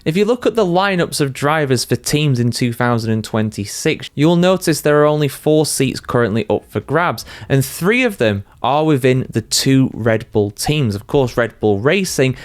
If you look at the lineups of drivers for teams in 2026, you'll notice there are only 4 seats currently up for grabs, and 3 of them are within the 2 Red Bull teams. Of course, Red Bull Racing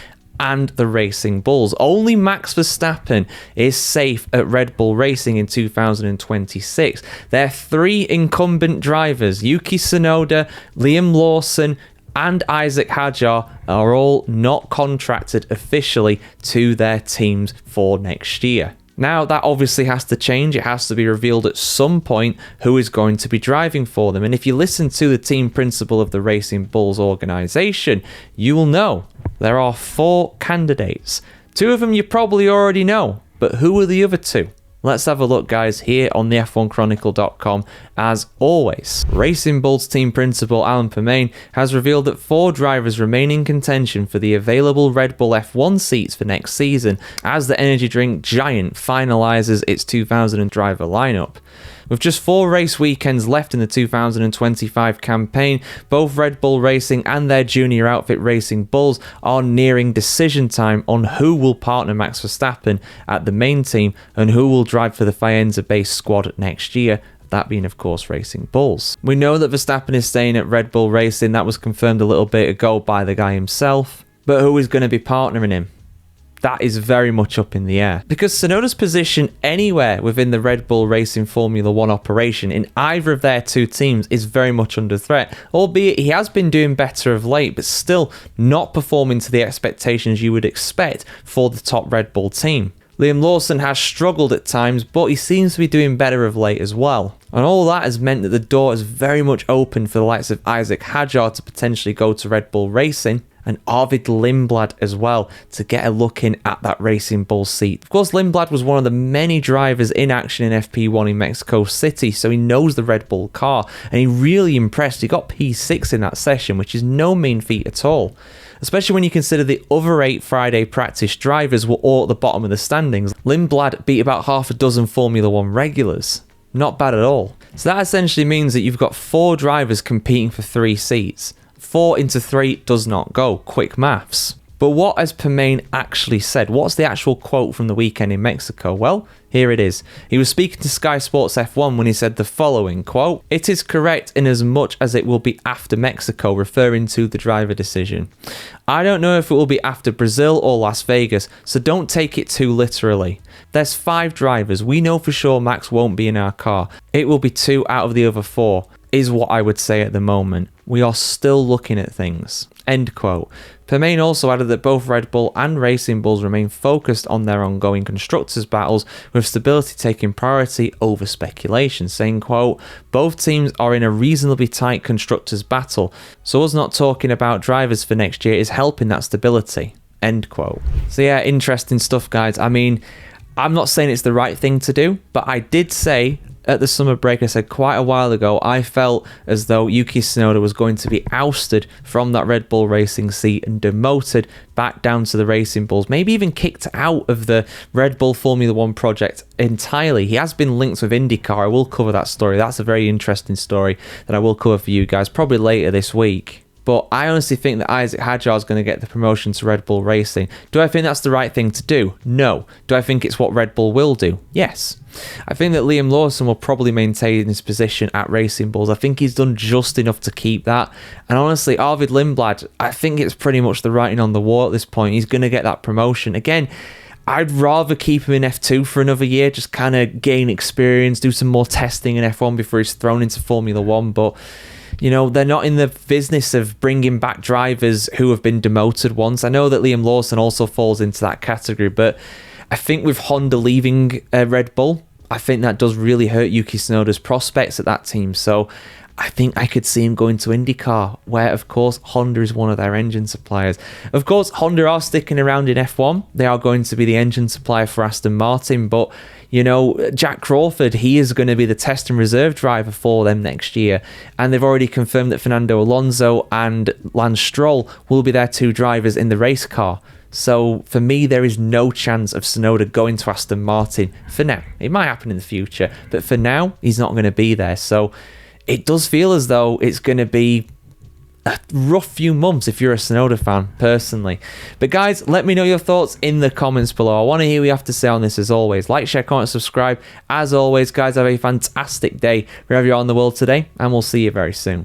and the Racing Bulls. Only Max Verstappen is safe at Red Bull Racing in 2026. Their 3 incumbent drivers, Yuki Tsunoda, Liam Lawson, and Isaac Hadjar, are all not contracted officially to their teams for next year. Now, that obviously has to change. It has to be revealed at some point who is going to be driving for them. And if you listen to the team principal of the Racing Bulls organisation, you will know there are 4 candidates. 2 of them you probably already know, but who are the other 2? Let's have a look, guys, here on the F1Chronicle.com. As always, Racing Bulls team principal Alan Permane has revealed that 4 drivers remain in contention for the available Red Bull F1 seats for next season as the energy drink giant finalises its 2000 driver lineup. With just 4 race weekends left in the 2025 campaign, both Red Bull Racing and their junior outfit Racing Bulls are nearing decision time on who will partner Max Verstappen at the main team and who will drive for the Faenza-based squad next year, that being, of course, Racing Bulls. We know that Verstappen is staying at Red Bull Racing. That was confirmed a little bit ago by the guy himself. But who is going to be partnering him? That is very much up in the air. Because Tsunoda's position anywhere within the Red Bull Racing Formula 1 operation in either of their 2 teams is very much under threat, albeit he has been doing better of late, but still not performing to the expectations you would expect for the top Red Bull team. Liam Lawson has struggled at times, but he seems to be doing better of late as well. And all that has meant that the door is very much open for the likes of Isaac Hadjar to potentially go to Red Bull Racing, and Arvid Lindblad as well to get a look in at that Racing Bull seat. Of course, Lindblad was one of the many drivers in action in FP1 in Mexico City, so he knows the Red Bull car, and he really impressed. He got P6 in that session, which is no mean feat at all. Especially when you consider the other 8 Friday practice drivers were all at the bottom of the standings. Lindblad beat about half a dozen Formula 1 regulars. Not bad at all. So that essentially means that you've got 4 drivers competing for 3 seats. 4 into 3 does not go. Quick maths. But what has Permane actually said? What's the actual quote from the weekend in Mexico? Well, here it is. He was speaking to Sky Sports F1 when he said the following, quote, "It is correct in as much as it will be after Mexico," referring to the driver decision. "I don't know if it will be after Brazil or Las Vegas, so don't take it too literally. There's 5 drivers. We know for sure Max won't be in our car. It will be 2 out of the other 4. Is what I would say at the moment. We are still looking at things." End quote. Permane also added that both Red Bull and Racing Bulls remain focused on their ongoing constructors battles, with stability taking priority over speculation, saying, quote, "Both teams are in a reasonably tight constructors battle, so us not talking about drivers for next year is helping that stability." End quote. So yeah, interesting stuff, guys. I mean, I'm not saying it's the right thing to do, but I did say at the summer break, I said quite a while ago, I felt as though Yuki Tsunoda was going to be ousted from that Red Bull Racing seat and demoted back down to the Racing Bulls, maybe even kicked out of the Red Bull Formula 1 project entirely. He has been linked with IndyCar. I will cover that story. That's a very interesting story that I will cover for you guys probably later this week. But I honestly think that Isaac Hadjar is going to get the promotion to Red Bull Racing. Do I think that's the right thing to do? No. Do I think it's what Red Bull will do? Yes. I think that Liam Lawson will probably maintain his position at Racing Bulls. I think he's done just enough to keep that. And honestly, Arvid Lindblad, I think it's pretty much the writing on the wall at this point. He's going to get that promotion. Again, I'd rather keep him in F2 for another year, just kind of gain experience, do some more testing in F1 before he's thrown into Formula 1. But you know, they're not in the business of bringing back drivers who have been demoted once. I know that Liam Lawson also falls into that category, but I think with Honda leaving Red Bull, I think that does really hurt Yuki Tsunoda's prospects at that team. So I think I could see him going to IndyCar, where, of course, Honda is one of their engine suppliers. Of course, Honda are sticking around in F1. They are going to be the engine supplier for Aston Martin, but you know, Jack Crawford, he is going to be the test and reserve driver for them next year. And they've already confirmed that Fernando Alonso and Lance Stroll will be their 2 drivers in the race car. So for me, there is no chance of Tsunoda going to Aston Martin for now. It might happen in the future, but for now, he's not going to be there. So it does feel as though it's going to be a rough few months if you're a Tsunoda fan, personally. But guys, let me know your thoughts in the comments below. I want to hear what you have to say on this as always. Like, share, comment, subscribe. As always, guys, have a fantastic day wherever you are in the world today, and we'll see you very soon.